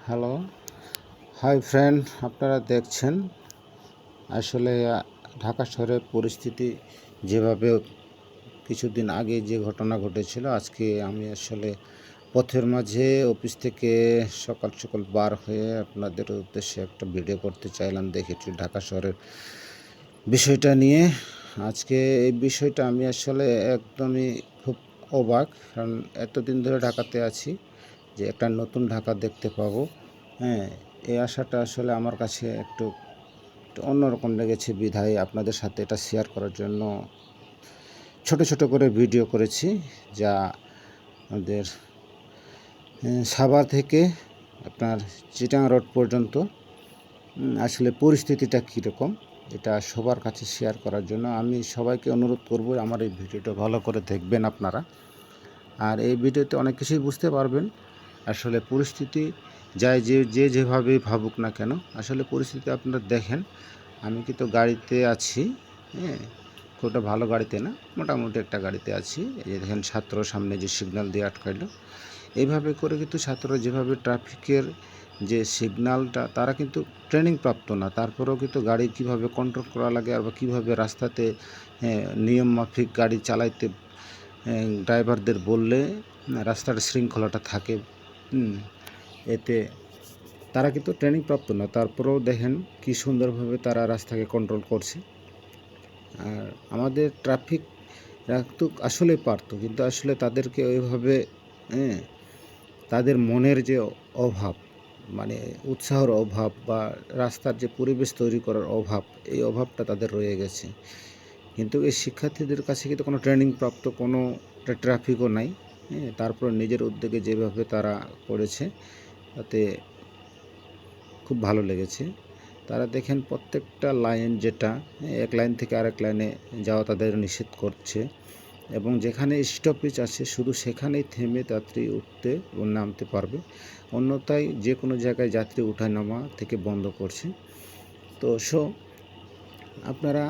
Hello, hi friend, আপনারা দেখছেন আসলে ঢাকা শহরের পরিস্থিতি যেভাবে কিছুদিন আগে যে ঘটনা ঘটেছিল। আজকে আমি আসলে পথের মাঝে অফিস থেকে সকাল সকাল বার হয়ে আপনাদের উদ্দেশ্যে একটা ভিডিও করতে চাইলাম। দেখেছি ঢাকা শহরের বিষয়টা নিয়ে। আজকে এই বিষয়টা আমি আসলে একদমই খুব অবাক, কারণ এতদিন ধরে ঢাকাতে আছি যে একটা নতুন ঢাকা দেখতে পাবো। হ্যাঁ, এই আশাটা আসলে আমার কাছে একটু অন্যরকম লেগেছে, বিধায় আপনাদের সাথে এটা শেয়ার করার জন্য ছোট ছোট করে ভিডিও করেছি। যা আমাদের সাভার থেকে আপনার চিটাং রোড পর্যন্ত আসলে পরিস্থিতিটা কীরকম, এটা সবার কাছে শেয়ার করার জন্য আমি সবাইকে অনুরোধ করব আমার এই ভিডিওটা ভালো করে দেখবেন আপনারা। আর এই ভিডিওতে অনেক কিছুই বুঝতে পারবেন। আসলে পরিস্থিতি যায় যেভাবেই ভাবুক না কেন, আসলে পরিস্থিতি আপনারা দেখেন। আমি কিন্তু গাড়িতে আছি, হ্যাঁ, খুব একটা ভালো গাড়িতে না, মোটামুটি একটা গাড়িতে আছি। এই যে দেখেন, ছাত্র সামনে যে সিগন্যাল দিয়ে আটকাইলো, এইভাবে করে কিন্তু ছাত্ররা যেভাবে ট্রাফিকের যে সিগন্যালটা, তারা কিন্তু ট্রেনিং প্রাপ্ত না, তারপরেও কিন্তু গাড়ি কিভাবে কন্ট্রোল করা লাগে আর বা কীভাবে রাস্তাতে নিয়ম মাফিক গাড়ি চালাইতে ড্রাইভারদের বললে রাস্তার শৃঙ্খলাটা থাকে। এতে তারা কিন্তু ট্রেনিং প্রাপ্ত না, তারপরেও দেখেন কি সুন্দরভাবে তারা রাস্তাকে কন্ট্রোল করছে। আর আমাদের ট্রাফিক তো আসলে পারতো, কিন্তু আসলে তাদেরকে ওইভাবে তাদের মনের যে অভাব, মানে উৎসাহের অভাব বা রাস্তার যে পরিবেশ তৈরি করার অভাব, এই অভাবটা তাদের রয়ে গেছে। কিন্তু এই শিক্ষার্থীদের কাছে কিন্তু কোনো ট্রেনিং প্রাপ্ত কোনো ট্রাফিকও নাই। তারপর নিজের উদ্যোগে যেভাবে তারা করেছে, তাতে খুব ভালো লেগেছে। তারা দেখেন প্রত্যেকটা লাইন, যেটা এক লাইন থেকে আরেক লাইনে যাওয়া তাদের নিষেধ করছে, এবং যেখানে স্টপেজ আছে শুধু সেখানেই থেমে যাত্রী উঠতে ও নামতে পারবে, অন্যথায় যে কোনো জায়গায় যাত্রী উঠা নামা থেকে বন্ধ করছে। তো আপনারা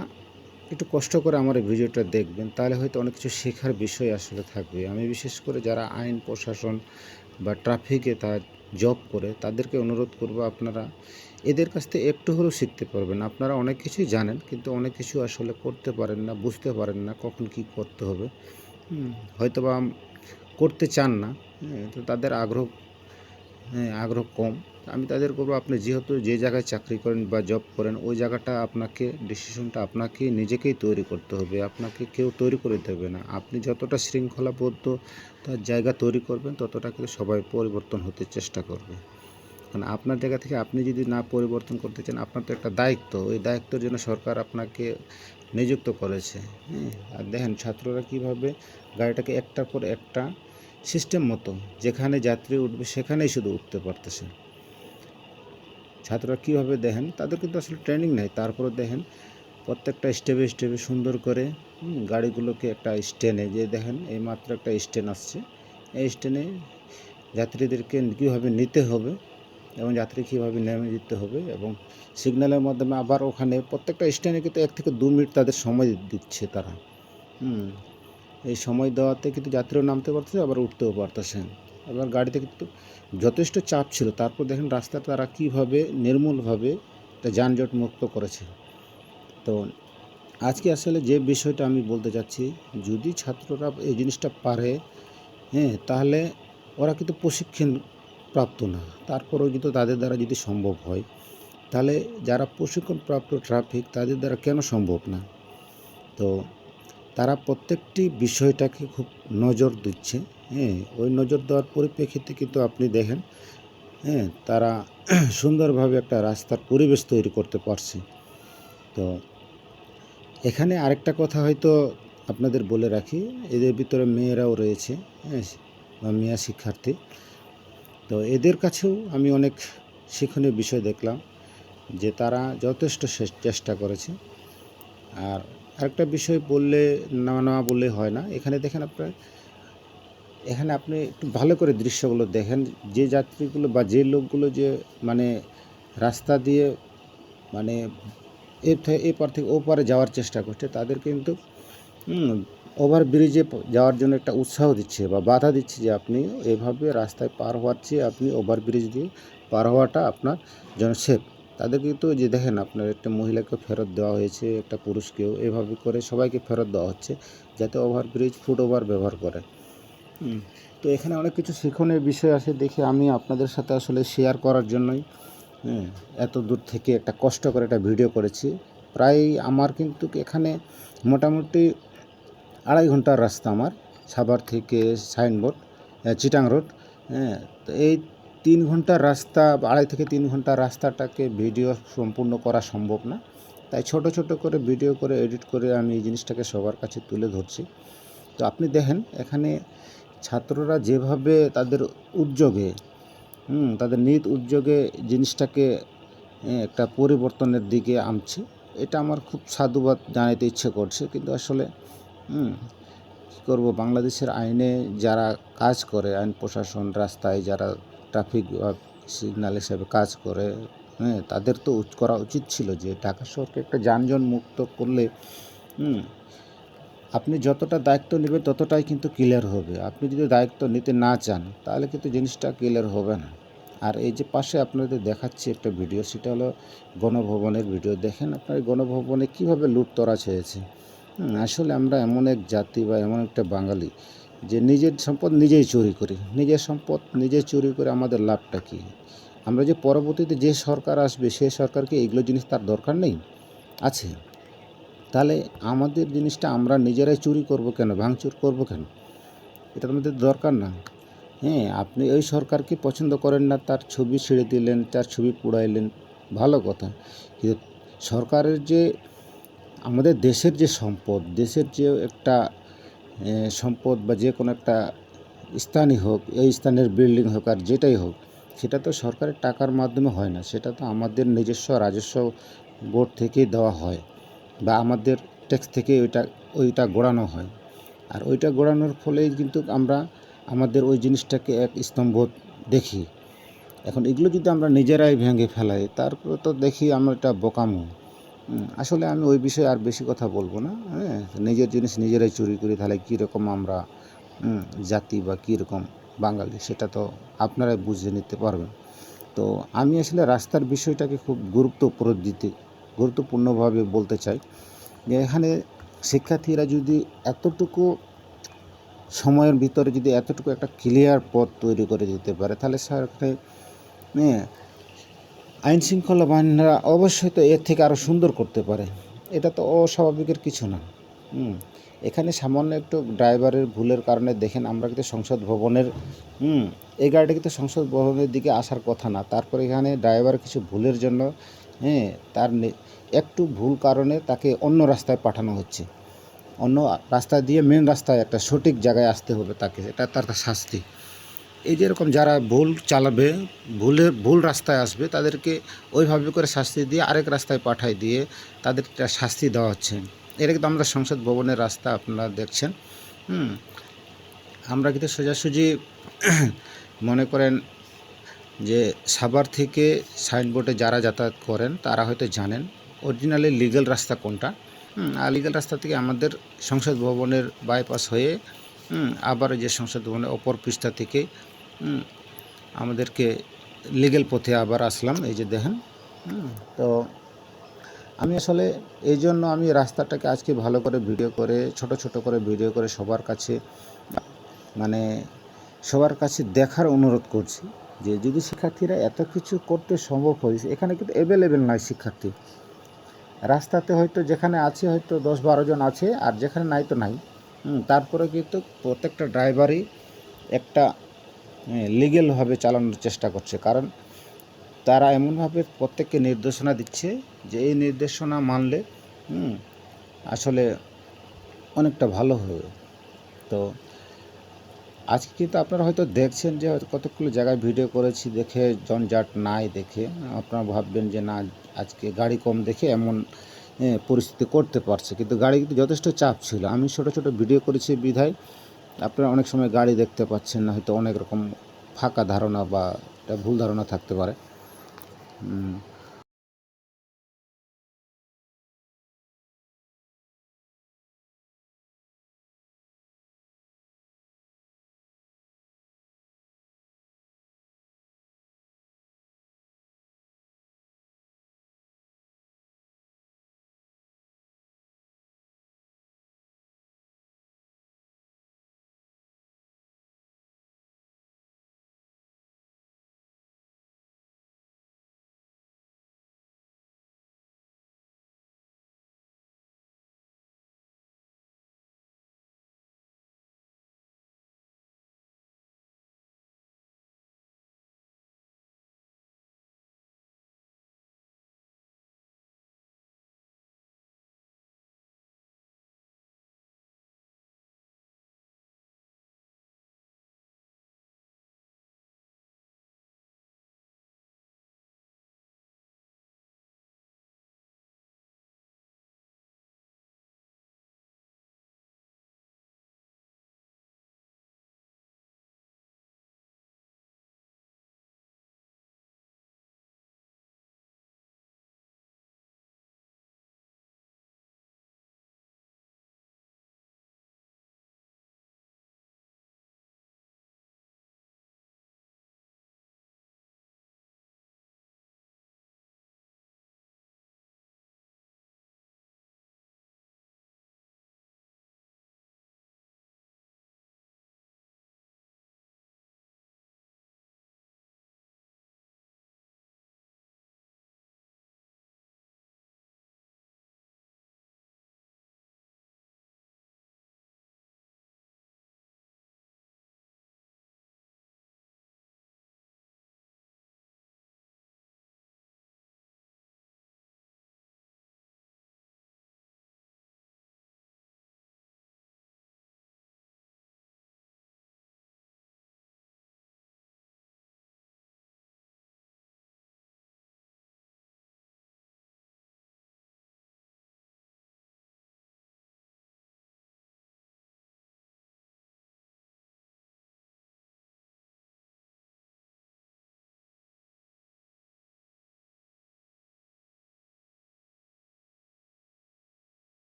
একটু কষ্ট করে আমার এই ভিডিওটা দেখবেন, তাহলে হয়তো অনেক কিছু শেখার বিষয় আসলে থাকবে। আমি বিশেষ করে যারা আইন প্রশাসন বা ট্রাফিকে তার জব করে, তাদেরকে অনুরোধ করব আপনারা এদের কাছ থেকে একটু হলেও শিখতে পারবেন। আপনারা অনেক কিছুই জানেন, কিন্তু অনেক কিছু আসলে করতে পারেন না, বুঝতে পারেন না কখন কি করতে হবে, হয়তোবা করতে চান না। তো তাদের আগ্রহ কম। আমি তাদের করবো, আপনি যেহেতু যে জায়গায় চাকরি করেন বা জব করেন, ওই জায়গাটা আপনাকে, ডিসিশনটা আপনাকে নিজেকেই তৈরি করতে হবে, আপনাকে কেউ তৈরি করে দেবে না। আপনি যতটা শৃঙ্খলাবদ্ধ তার জায়গা তৈরি করবেন, ততটা কিন্তু সবাই পরিবর্তন হতে চেষ্টা করবে। কারণ আপনার জায়গা থেকে আপনি যদি না পরিবর্তন করতে চান, আপনার তো একটা দায়িত্ব, ওই দায়িত্বের জন্য সরকার আপনাকে নিযুক্ত করেছে। আর দেখেন ছাত্ররা কীভাবে গাড়িটাকে একটার পর একটা সিস্টেম মতো, যেখানে যাত্রী উঠবে সেখানেই শুধু উঠতে পারতেছে। ছাত্ররা কীভাবে দেখেন, তাদের কিন্তু আসলে ট্রেনিং নেই, তারপরে দেখেন প্রত্যেকটা স্টেপে স্টেপে সুন্দর করে গাড়িগুলোকে একটা স্ট্যান্ডে, যে দেখেন এই মাত্র একটা স্ট্যান্ড আসছে, এই স্ট্যান্ডে যাত্রীদেরকে কীভাবে নিতে হবে এবং যাত্রী কীভাবে নেমে যেতে হবে, এবং সিগন্যালের মাধ্যমে আবার ওখানে প্রত্যেকটা স্ট্যান্ডে কিন্তু 1 থেকে 2 মিনিট তাদের সময় দিচ্ছে তারা। এই সময় দেওয়াতে কিন্তু যাত্রীও নামতে পারতেছে, আবার উঠতেও পারতেছে। এবার গাড়িতে কিন্তু যথেষ্ট চাপ ছিল, তারপর দেখেন রাস্তাটা তারা কীভাবে নির্মূলভাবে একটা যানজট মুক্ত করেছে। তো আজকে আসলে যে বিষয়টা আমি বলতে চাচ্ছি, যদি ছাত্ররা এই জিনিসটা পারে, তাহলে ওরা কিন্তু প্রশিক্ষণ প্রাপ্ত না, তারপরেও কিন্তু তাদের দ্বারা যদি সম্ভব হয়, তাহলে যারা প্রশিক্ষণপ্রাপ্ত ট্রাফিক, তাদের দ্বারা কেন সম্ভব না? তো তারা প্রত্যেকটি বিষয়টাকে খুব নজর দিচ্ছে। ওই নজর দেওয়ার পরিপ্রেক্ষিতে কিন্তু আপনি দেখেন, তারা সুন্দরভাবে একটা রাস্তার পরিবেশ তৈরি করতে পারছে। তো এখানে আরেকটা কথা হয়তো আপনাদের বলে রাখি, এদের ভিতরে মেয়েরাও রয়েছে, বা মেয়ে শিক্ষার্থী। তো এদের কাছেও আমি অনেক শিক্ষণীয় বিষয় দেখলাম, যে তারা যথেষ্ট চেষ্টা করেছে। আর আরেকটা বিষয় বললে না বললে হয় না, এখানে দেখেন এখানে আপনি একটু ভালো করে দৃশ্যগুলো দেখেন, যে যাত্রীগুলো বা যে লোকগুলো যে মানে রাস্তা দিয়ে মানে এপার থেকে ওপারে যাওয়ার চেষ্টা করছে, তাদের কিন্তু ওভারব্রিজে যাওয়ার জন্য একটা উৎসাহ দিচ্ছে বা বাধা দিচ্ছে যে আপনি এভাবে রাস্তায় পার হওয়ার চেয়ে আপনি ওভারব্রিজ দিয়ে পার হওয়াটা আপনার জন্য সেফ। তাদের কিন্তু যে দেখেন আপনার একটা মহিলাকে ফেরত দেওয়া হয়েছে, একটা পুরুষকেও এভাবে করে সবাইকে ফেরত দেওয়া হচ্ছে যাতে ওভারব্রিজ ফুটওভার ব্যবহার করে। তো এখানে অনেক কিছু শিক্ষণীয় বিষয় আছে দেখে আমি আপনাদের সাথে আসলে শেয়ার করার জন্যই এত দূর থেকে একটা কষ্ট করে একটা ভিডিও করেছি। প্রায় আমার কিন্তু এখানে মোটামুটি 2.5 ঘন্টার রাস্তা আমার, সাভার থেকে সাইনবোর্ড চিটাং রোড। তো এই 3 ঘন্টার রাস্তা, 2.5 থেকে 3 ঘন্টার রাস্তাটাকে ভিডিও সম্পূর্ণ করা সম্ভব না, তাই ছোট ছোট করে ভিডিও করে এডিট করে আমি এই জিনিসটাকে সবার কাছে তুলে ধরছি। তো আপনি দেখেন এখানে ছাত্ররা যেভাবে তাদের উদ্যোগে তাদের নিজ উদ্যোগে জিনিসটাকে একটা পরিবর্তনের দিকে আনছে, এটা আমার খুব সাধুবাদ জানাইতে ইচ্ছে করছে। কিন্তু আসলে কী করবো, বাংলাদেশের আইনে যারা কাজ করে, আইন প্রশাসন, রাস্তায় যারা ট্রাফিক সিগন্যাল হিসাবে কাজ করে, তাদের তো করা উচিত ছিল যে ঢাকা শহরকে একটা যানজট মুক্ত করলে আপনি যতটা দায়িত্ব নেবেন ততটাই কিন্তু ক্লিয়ার হবে। আপনি যদি দায়িত্ব নিতে না চান তাহলে কিন্তু জিনিসটা ক্লিয়ার হবে না। আর এই যে পাশে আপনাদের দেখাচ্ছি একটা ভিডিও, সেটা হলো গণভবনের ভিডিও। দেখেন আপনার গণভবনে কীভাবে লুটতরাজ হয়েছে। আসলে আমরা এমন এক জাতি বা এমন একটা বাঙালি যে নিজের সম্পদ নিজেই চুরি করি। নিজের সম্পদ নিজে চুরি করে আমাদের লাভটা কী? আমরা যে পরবর্তীতে যে সরকার আসবে সে সরকারকে এগুলো জিনিস তার দরকার নেই? আছে। তাহলে আমাদের জিনিসটা আমরা নিজেরাই চুরি করব কেন, ভাঙচুর করব কেন? এটা তো আমাদের দরকার না। আপনি ওই সরকারকে পছন্দ করেন না, তার ছবি ছিঁড়ে দিলেন, তার ছবি পুড়াইলেন, ভালো কথা। কিন্তু সরকারের যে আমাদের দেশের যে সম্পদ, দেশের যে একটা সম্পদ বা যে কোনো একটা স্থানই হোক, এই স্থানের বিল্ডিং হোক আর যেটাই হোক, সেটা তো সরকারের টাকার মাধ্যমে হয় না, সেটা তো আমাদের নিজস্ব রাজস্ব বোর্ড থেকেই দেওয়া হয় বা আমাদের ট্যাক্স থেকে ওইটা গড়ানো হয়। আর ওইটা গড়ানোর ফলেই কিন্তু আমরা আমাদের ওই জিনিসটাকে এক স্তম্ভ দেখি। এখন এগুলো যদি আমরা নিজেরাই ভেঙে ফেলাই, তারপরে তো দেখি আমরা এটা বোকামো। আসলে আমি ওই বিষয়ে আর বেশি কথা বলবো না। নিজের জিনিস নিজেরাই চুরি করি, তাহলে কীরকম আমরা জাতি বা কীরকম বাঙালি, সেটা তো আপনারাই বুঝে নিতে পারবেন। তো আমি আসলে রাস্তার বিষয়টাকে খুব গুরুত্বপূর্ণভাবে বলতে চাই যে এখানে শিক্ষার্থীরা যদি এতটুকু সময়ের ভিতরে যদি এতটুকু একটা ক্লিয়ার পথ তৈরি করে দিতে পারে, তাহলে সরকারে আইন শৃঙ্খলা বাহিনীরা অবশ্যই তো এর থেকে আরও সুন্দর করতে পারে। এটা তো অস্বাভাবিকের কিছু না। এখানে সামান্য একটু ড্রাইভারের ভুলের কারণে দেখেন আমরা কিন্তু সংসদ ভবনের এই গাড়িটা কিন্তু সংসদ ভবনের দিকে আসার কথা না, তারপরে এখানে ড্রাইভার কিছু ভুলের জন্য তার একটু ভুল কারণে তাকে অন্য রাস্তায় পাঠানো হচ্ছে। অন্য রাস্তা দিয়ে মেন রাস্তায় একটা সঠিক জায়গায় আসতে হবে তাকে, এটা তার শাস্তি। এই যেরকম যারা ভুল চালাবে, ভুল রাস্তায় আসবে, তাদেরকে ওইভাবে করে শাস্তি দিয়ে আরেক রাস্তায় পাঠায় দিয়ে তাদের একটা শাস্তি দেওয়া হচ্ছে। এটা কিন্তু আমরা সংসদ ভবনের রাস্তা আপনারা দেখছেন। আমরা কিন্তু সোজাসুজি মনে করেন যে সাভার থেকে সাইনবোর্ডে যারা যাতায়াত করেন তারা হয়তো জানেন অরিজিনালি লিগ্যাল রাস্তা কোনটা। আর লিগ্যাল রাস্তা থেকে আমাদের সংসদ ভবনের বাইপাস হয়ে আবার যে সংসদ ভবনের অপর পৃষ্ঠা থেকে আমাদেরকে লিগ্যাল পথে আবার আসলাম, এই যে দেখেন। তো আমি আসলে এই জন্য আমি রাস্তাটাকে আজকে ভালো করে ভিডিও করে ছোট করে ভিডিও করে সবার কাছে দেখার অনুরোধ করছি যে যদি শিক্ষার্থীরা এত কিছু করতে সম্ভব হয়েছে, এখানে কিন্তু অ্যাভেলেবেল নয় শিক্ষার্থী। রাস্তাতে হয়তো যেখানে আছে হয়তো 10-12 জন আছে, আর যেখানে নাই তো নাই। তারপরে কিন্তু প্রত্যেকটা ড্রাইভারই একটা লিগ্যালভাবে চালানোর চেষ্টা করছে, কারণ তারা এমনভাবে প্রত্যেককে নির্দেশনা দিচ্ছে যে এই নির্দেশনা মানলে আসলে অনেকটা ভালো হবে। তো আজকে কিন্তু আপনারা হয়তো দেখছেন যে কতগুলো জায়গায় ভিডিও করেছি, দেখে জঞ্জাট নাই দেখে আপনারা ভাববেন যে না আজকে গাড়ি কম দেখে এমন পরিস্থিতি করতে পারছে, কিন্তু গাড়ি কিন্তু যথেষ্ট চাপ ছিল। আমি ছোট ভিডিও করেছি বিধায় আপনারা অনেক সময় গাড়ি দেখতে পাচ্ছেন না, হয়তো অনেক রকম ফাঁকা ধারণা বা এটা ভুল ধারণা থাকতে পারে।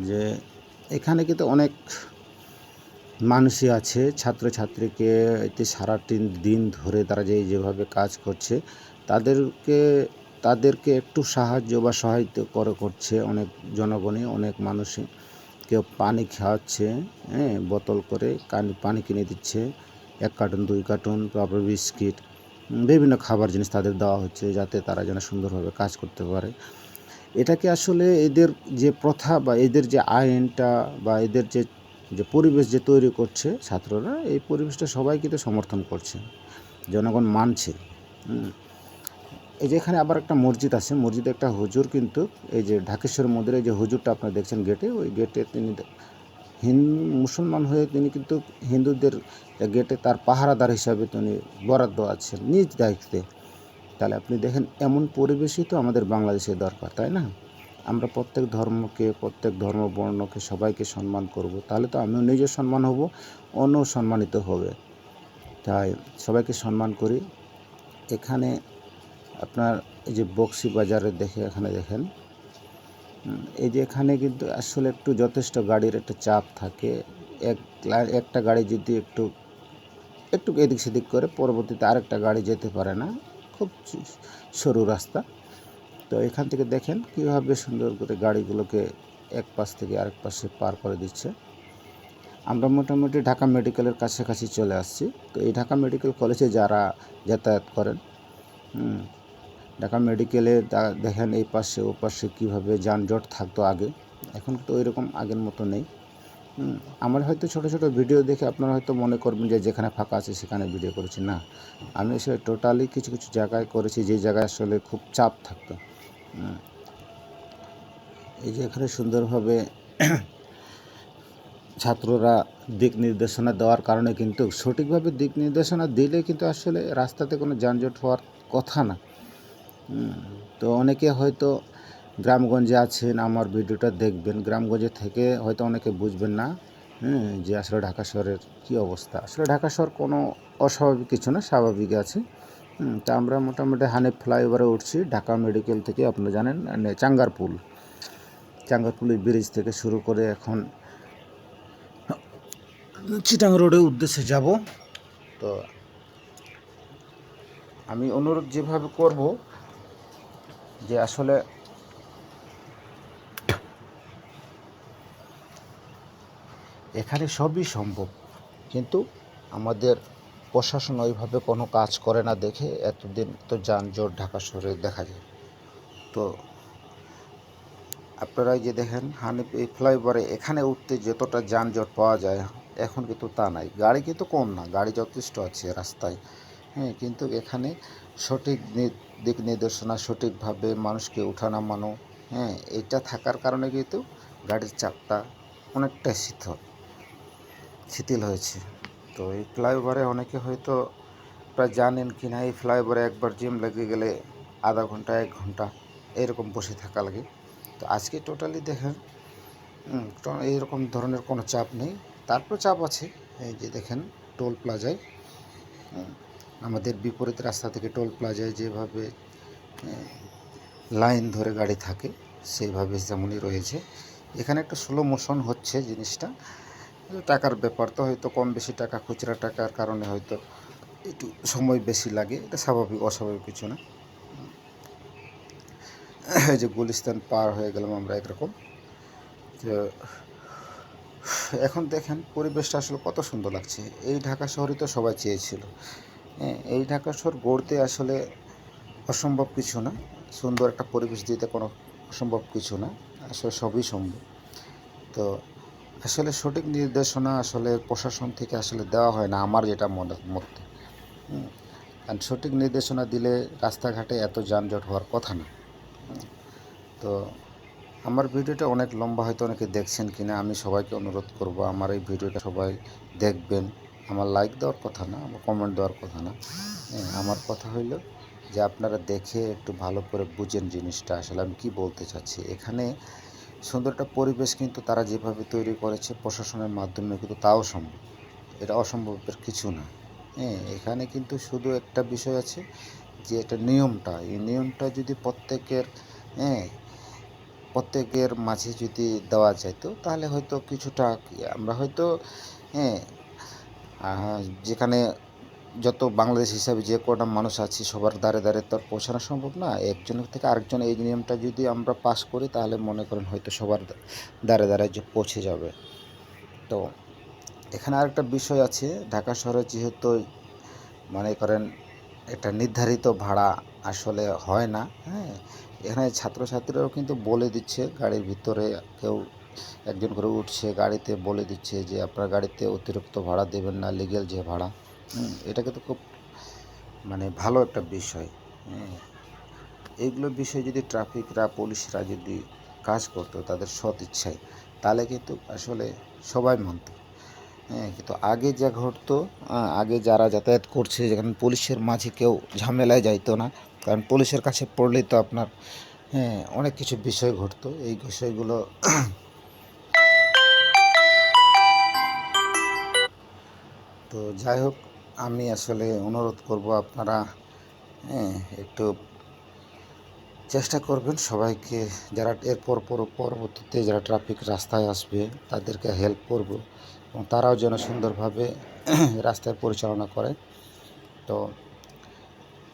যে এখানে কিন্তু অনেক মানুষই আছে, ছাত্রছাত্রীকে এতে সারাটি দিন ধরে তারা যেভাবে কাজ করছে তাদেরকে তাদেরকে একটু সাহায্য বা সহায়তা করছে অনেক জনগণই, অনেক মানুষই। কেউ পানি খাওয়াচ্ছে, হ্যাঁ, বোতল করে পানি কিনে দিচ্ছে, 1 কার্টুন 2 কার্টুন, তারপর বিস্কিট, বিভিন্ন খাবার জিনিস তাদের দেওয়া হচ্ছে যাতে তারা যেন সুন্দরভাবে কাজ করতে পারে। এটাকে আসলে এদের যে প্রথা বা এদের যে আইনটা বা এদের যে পরিবেশ যে তৈরি করছে ছাত্ররা, এই পরিবেশটা সবাই কিন্তু সমর্থন করছে, জনগণ মানছে। এই যে এখানে আবার একটা মসজিদ আছে, মসজিদে একটা হুজুর কিন্তু এই যে ঢাকেশ্বর মন্দিরে যে হুজুরটা আপনারা দেখছেন গেটে, ওই গেটে তিনি মুসলমান হয়ে তিনি কিন্তু হিন্দুদের গেটে তার পাহারাদার হিসাবে তিনি বরাদ্দ আছেন নিজ দায়িত্বে। তাহলে আপনি দেখেন এমন পরিবেশই তো আমাদের বাংলাদেশে দরকার, তাই না? আমরা প্রত্যেক ধর্মকে, প্রত্যেক ধর্ম বর্ণকে সবাইকে সম্মান করব, তাহলে তো আমিও নিজে সম্মান হব, অন্য সম্মানিত হবে। তাই সবাইকে সম্মান করি। এখানে আপনার এই যে বক্সি বাজারে এখানে দেখেন, এই যে এখানে কিন্তু আসলে একটু যথেষ্ট গাড়ির একটা চাপ থাকে। একটা গাড়ি যদি একটু এদিক সেদিক করে পরবর্তীতে আরেকটা গাড়ি যেতে পারে না, খুব সরু রাস্তা। তো এখান থেকে দেখেন কীভাবে সুন্দর করে গাড়িগুলোকে এক পাশ থেকে আরেক পাশে পার করে দিচ্ছে। আমরা মোটামুটি ঢাকা মেডিকেলের কাছাকাছি চলে আসছি। তো এই ঢাকা মেডিকেল কলেজে যারা যাতায়াত করেন, ঢাকা মেডিকেলে দেখেন এই পাশে ও পাশে কীভাবে যানজট থাকতো আগে, এখন তো ওইরকম আগের মতো নেই। আমার হয়তো ছোটো ছোটো ভিডিও দেখে আপনারা হয়তো মনে করবেন যে যেখানে ফাঁকা আছে সেখানে ভিডিও করেছি, না, আমি আসলে টোটালি কিছু কিছু জায়গায় করেছি যে জায়গায় আসলে খুব চাপ থাকতো। এই যে এখানে সুন্দরভাবে ছাত্ররা দিক নির্দেশনা দেওয়ার কারণে কিন্তু সঠিকভাবে দিক নির্দেশনা দিলে কিন্তু আসলে রাস্তাতে কোনো যানজট হওয়ার কথা না। তো অনেকে হয়তো গ্রামগঞ্জে আছেন, আমার ভিডিওটা দেখবেন, গ্রামগঞ্জে থেকে হয়তো অনেকে বুঝবেন না যে আসলে ঢাকা শহরের কী অবস্থা। আসলে ঢাকা শহর কোনো অস্বাভাবিক কিছু না, স্বাভাবিক আছে। তা আমরা মোটামুটি হানিফ ফ্লাইওভারে উঠছি ঢাকা মেডিকেল থেকে, আপনারা জানেন চাঙ্গারপুল ব্রিজ থেকে শুরু করে এখন চিটাং রোডের উদ্দেশ্যে যাব। তো আমি অনুরোধ যেভাবে করব যে আসলে এখানে সবই সম্ভব, কিন্তু আমাদের প্রশাসন ওইভাবে কোনো কাজ করে না দেখে এতদিন তো যানজট ঢাকা শহরে দেখা যায়। তো আপনারা যে দেখেন হানিফ এই ফ্লাইওভারে এখানে উঠতে যতটা যানজট পাওয়া যায় এখন কিন্তু তা নাই। গাড়ি কিন্তু কম না, গাড়ি যথেষ্ট আছে রাস্তায়, কিন্তু এখানে সঠিক দিক নির্দেশনা, সঠিকভাবে মানুষকে ওঠা নামানো, এটা থাকার কারণে কিন্তু গাড়ির চাপটা অনেকটা শিথিল হয়েছে। তো এই ফ্লাইওভারে অনেকে হয়তো প্রায় জানেন কি না, এই ফ্লাইওভারে একবার জ্যাম লেগে গেলে আধা ঘন্টা 1 ঘন্টা এরকম বসে থাকা লাগে। তো আজকে টোটালি দেখেন এইরকম ধরনের কোনো চাপ নেই। তারপর চাপ আছে, এই যে দেখেন টোল প্লাজায়, আমাদের বিপরীত রাস্তা থেকে টোল প্লাজায় যেভাবে লাইন ধরে গাড়ি থাকে সেইভাবে যেমনই রয়েছে। এখানে একটা স্লো মোশন হচ্ছে জিনিসটা, টাকার ব্যাপার তো, হয়তো কম বেশি টাকা, খুচরা টাকার কারণে হয়তো একটু সময় বেশি লাগে, এটা স্বাভাবিক, অস্বাভাবিক কিছু না। এই যে গুলিস্তান পার হয়ে গেলাম আমরা একরকম। তো এখন দেখেন পরিবেশটা আসলে কত সুন্দর লাগছে। এই ঢাকা শহরই তো সবাই চেয়েছিল। এই ঢাকা শহর গড়তে আসলে অসম্ভব কিছু না, সুন্দর একটা পরিবেশ দিতে কোনো অসম্ভব কিছু না, আসলে সবই সম্ভব। তো আসলে সঠিক নির্দেশনা আসলে প্রশাসন থেকে আসলে দেওয়া হয় না আমার যেটা মতে। কারণ সঠিক নির্দেশনা দিলে রাস্তাঘাটে এত যানজট হওয়ার কথা না। তো আমার ভিডিওটা অনেক লম্বা, হয়তো অনেকে দেখছেন কিনা, আমি সবাইকে অনুরোধ করব আমার এই ভিডিওটা সবাই দেখবেন। আমার লাইক দেওয়ার কথা না, আমার কমেন্ট দেওয়ার কথা না, আমার কথা হইল যে আপনারা দেখে একটু ভালো করে বুঝেন জিনিসটা আসলে আমি কি বলতে চাচ্ছি। এখানে সুন্দর একটা পরিবেশ কিন্তু তারা যেভাবে তৈরি করেছে প্রশাসনের মাধ্যমে, কিন্তু তাও সম্ভব, এটা অসম্ভবের কিছু না। এখানে কিন্তু শুধু একটা বিষয় আছে যে এটা নিয়মটা, এই নিয়মটা যদি প্রত্যেকের প্রত্যেকের মাঝে যদি দেওয়া যেত তাহলে হয়তো কিছুটা আমরা হয়তো হ্যাঁ যেখানে যত বাংলাদেশ হিসাবে যে কটা মানুষ আছে সবার দ্বারে দ্বারে তো আর পৌঁছানো সম্ভব না। একজনের থেকে আরেকজন এই নিয়মটা যদি আমরা পাস করি তাহলে মনে করেন হয়তো সবার দ্বারে দ্বারে যে পৌঁছে যাবে। তো এখানে আরেকটা বিষয় আছে, ঢাকা শহরে যেহেতু মনে করেন একটা নির্ধারিত ভাড়া আসলে হয় না। হ্যাঁ, এখানে ছাত্রছাত্রীরাও কিন্তু বলে দিচ্ছে গাড়ির ভিতরে কেউ একজন করে উঠছে গাড়িতে বলে দিচ্ছে যে আপনার গাড়িতে অতিরিক্ত ভাড়া দেবেন না, লিগ্যাল যে ভাড়া। এটা কিন্তু খুব মানে ভালো একটা বিষয়। হ্যাঁ, এইগুলো বিষয় যদি ট্রাফিকরা পুলিশরা যদি কাজ করতো তাদের সৎ ইচ্ছায় তাহলে কিন্তু আসলে সবাই মানত। হ্যাঁ, কিন্তু আগে যা ঘটতো, আগে যারা যাতায়াত করছে যেখানে পুলিশের মাঝে কেউ ঝামেলায় যাইতো না, কারণ পুলিশের কাছে পড়লেই তো আপনার হ্যাঁ অনেক কিছু বিষয় ঘটতো। এই বিষয়গুলো তো যাই হোক, আমি আসলে অনুরোধ করব আপনারা হ্যাঁ একটু চেষ্টা করবেন সবাইকে, যারা এরপর পরবর্তীতে যারা ট্রাফিক রাস্তায় আসবে তাদেরকে হেল্প করব এবং তারাও যেন সুন্দরভাবে রাস্তায় পরিচালনা করে। তো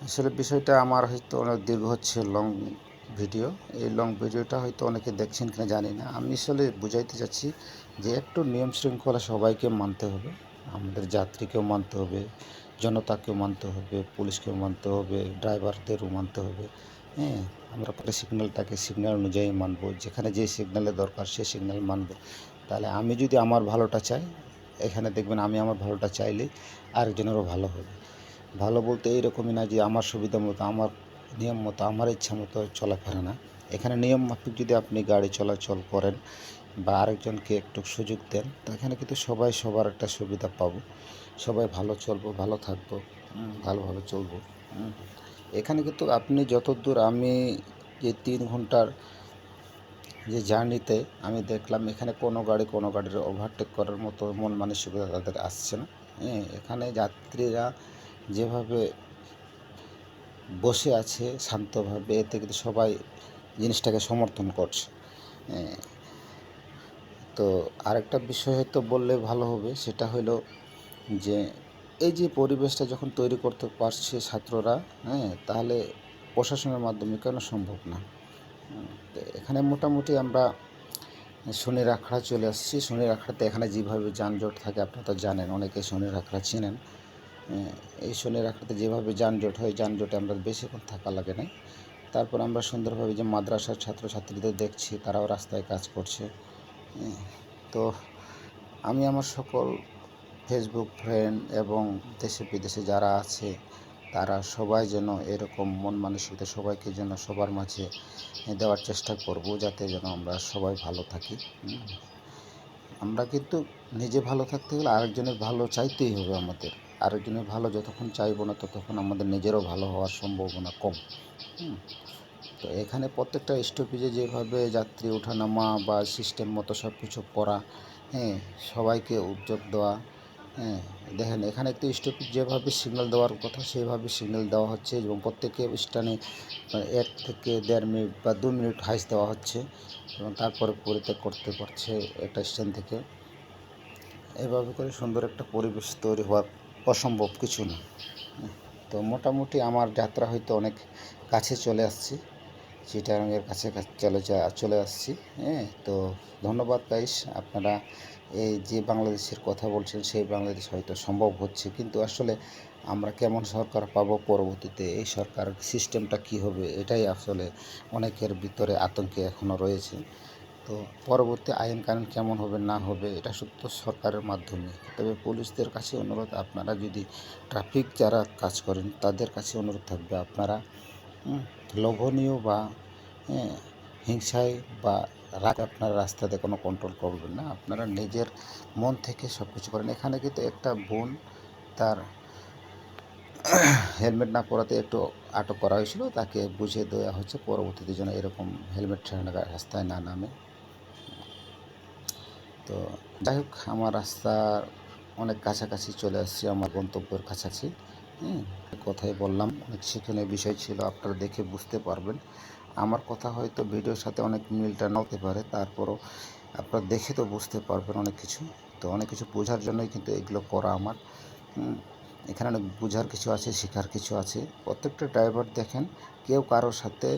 আসলে বিষয়টা আমার হয়তো অনেক দীর্ঘ হচ্ছে, লং ভিডিও। এই লং ভিডিওটা হয়তো অনেকে দেখছেন কিনা জানি না। আমি আসলে বুঝাইতে চাচ্ছি যে একটু নিয়ম শৃঙ্খলা সবাইকে মানতে হবে, আমাদের যাত্রীকেও মানতে হবে, জনতাকেও মানতে হবে, পুলিশকেও মানতে হবে, ড্রাইভারদেরও মানতে হবে। হ্যাঁ, আমরা পরে সিগন্যালটাকে সিগন্যাল অনুযায়ী মানবো, যেখানে যে সিগন্যালের দরকার সে সিগন্যাল মানবো। তাহলে আমি যদি আমার ভালোটা চাই, এখানে দেখবেন আমি আমার ভালোটা চাইলেই আরেকজনেরও ভালো হবে। ভালো বলতে এইরকমই না যে আমার সুবিধা মতো, আমার নিয়ম মতো, আমার ইচ্ছা মতো চলাফেরা না। এখানে নিয়ম মাফিক যদি আপনি গাড়ি চলাচল করেন বা আরেকজনকে একটু সুযোগ দেন, তো এখানে কিন্তু সবাই সবার একটা সুবিধা পাবো, সবাই ভালো চলবো, ভালো থাকবো, ভালোভাবে চলবো। এখানে কিন্তু আপনি যতদূর আমি যে 3 ঘন্টার যে জার্নিতে আমি দেখলাম এখানে কোনো গাড়ির ওভারটেক করার মতো মন মানসিকতা তাদের আসছে না। হ্যাঁ, এখানে যাত্রীরা যেভাবে বসে আছে শান্তভাবে, এতে কিন্তু সবাই জিনিসটাকে সমর্থন করছে। তো আরেকটা বিষয় হয়তো বললে ভালো হবে, সেটা হলো যে এই যে পরিবেশটা যখন তৈরি করতে পারছে ছাত্ররা, হ্যাঁ, তাহলে প্রশাসনের মাধ্যমে কেন সম্ভব না? তো এখানে মোটামুটি আমরা শনির আখড়া চলে আসছি। শনির আখড়াতে এখানে যেভাবে যানজট থাকে আপনারা তো জানেন, অনেকে শনির আখড়া চেনেন। এই শনির আখড়াতে যেভাবে যানজট হয়, যানজটে আমরা বেশিক্ষণ থাকা লাগে না। তারপর আমরা সুন্দরভাবে যে মাদ্রাসার ছাত্রছাত্রীদের দেখছি তারাও রাস্তায় কাজ করছে। তো আমি আমার সকল ফেসবুক ফ্রেন্ড এবং দেশে বিদেশে যারা আছে তারা সবাই যেন এরকম মন মানসিকতা সবাইকে যেন সবার মাঝে দেওয়ার চেষ্টা করব, যাতে যেন আমরা সবাই ভালো থাকি। আমরা কিন্তু নিজে ভালো থাকতে গেলে আরেকজনের ভালো চাইতেই হবে আমাদের। আরেকজনের ভালো যতক্ষণ চাইবো না ততক্ষণ আমাদের নিজেরও ভালো হওয়ার সম্ভাবনা কম। তো এখানে প্রত্যেকটা স্টপেজে যেভাবে যাত্রী ওঠানামা বা সিস্টেম মতো সব কিছু করা, হ্যাঁ, সবাইকে উদ্যোগ দেওয়া। হ্যাঁ, দেখেন এখানে একটু স্টপেজ যেভাবে সিগন্যাল দেওয়ার কথা সেভাবে সিগন্যাল দেওয়া হচ্ছে এবং প্রত্যেকে স্ট্যান্ডে 1 থেকে 1.5 মিনিট বা 2 মিনিট হাইস দেওয়া হচ্ছে এবং তারপরে পরিত্যাগ করতে পারছে একটা স্ট্যান্ড থেকে। এভাবে করে সুন্দর একটা পরিবেশ তৈরি হওয়া অসম্ভব কিছু না। তো মোটামুটি আমার যাত্রা হয়তো অনেক কাছে চলে আসছি, চিটাগাংয়ের কাছে চলে আসছি। হ্যাঁ, তো ধন্যবাদ গাইস, আপনারা এই যে বাংলাদেশের কথা বলছেন সেই বাংলাদেশ হয়তো সম্ভব হচ্ছে, কিন্তু আসলে আমরা কেমন সরকার পাবো পরবর্তীতে, এই সরকার সিস্টেমটা কি হবে, এটাই আসলে অনেকের ভিতরে আতঙ্কে এখনও রয়েছে। তো পরবর্তী আইন কানুন কেমন হবে না হবে এটা শুধু সরকারের মাধ্যমে। তবে পুলিশদের কাছে অনুরোধ, আপনারা যদি ট্রাফিক যারা কাজ করেন তাদের কাছে অনুরোধ থাকবে, আপনারা লোভনীয় বা হিংসায় বা রাগ আপনার রাস্তাতে কোনো কন্ট্রোল করবেন না। আপনারা নিজের মন থেকে সব কিছু করেন। এখানে কিন্তু একটা বোন তার হেলমেট না পরাতে একটু আটক করা হয়েছিল, তাকে বুঝিয়ে দেওয়া হচ্ছে পরবর্তীতে যেন এরকম হেলমেট ছাড়া রাস্তায় না নামে। তো যাই হোক, আমার রাস্তার অনেক কাছাকাছি চলে আসছি, আমার গন্তব্যের কাছাকাছি। কথাই বললাম, অনেক শিক্ষণীয় বিষয় ছিল, আপনারা দেখে বুঝতে পারবেন আমার কথা হয়তো ভিডিওর সাথে অনেক মিলটা না হতে পারে, তারপরও আপনারা দেখে তো বুঝতে পারবেন অনেক কিছু। তো অনেক কিছু বোঝার জন্যই কিন্তু এগুলো করা আমার। এখানে অনেক বোঝার কিছু আছে, শেখার কিছু আছে। প্রত্যেকটা ড্রাইভার দেখেন, কেউ কারোর সাথে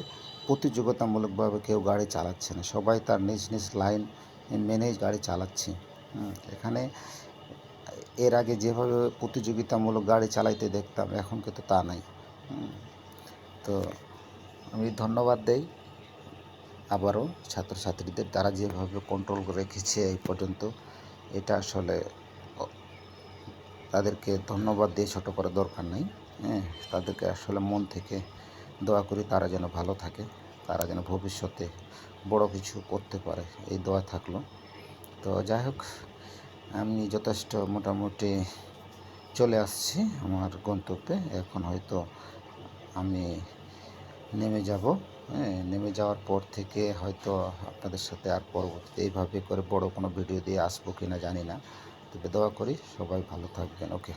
প্রতিযোগিতামূলকভাবে কেউ গাড়ি চালাচ্ছে না, সবাই তার নিজ নিজ লাইন মেনেই গাড়ি চালাচ্ছে। এখানে এর আগে যেভাবে প্রতিযোগিতামূলক গাড়ি চালাইতে দেখতাম, এখন কিন্তু তা নাই। তো আমি ধন্যবাদ দেই আবারও ছাত্রছাত্রীদের, তারা যেভাবে কন্ট্রোল করে রেখেছে এই পর্যন্ত, এটা আসলে তাদেরকে ধন্যবাদ দিয়ে ছোটো করার দরকার নেই। তাদেরকে আসলে মন থেকে দোয়া করি তারা যেন ভালো থাকে, তারা যেন ভবিষ্যতে বড় কিছু করতে পারে, এই দোয়া থাকলো। তো যাই হোক, আমি যথেষ্ট মোটামুটি চলে আসছি আমার গন্তব্যে। এখন হয়তো আমি নেমে যাব। নেমে যাওয়ার পর থেকে হয়তো আপনাদের সাথে আর পরবর্তীতে এইভাবে করে বড় কোনো ভিডিও দিয়ে আসবো কি না জানি না। তবে দোয়া করি সবাই ভালো থাকবেন। ওকে।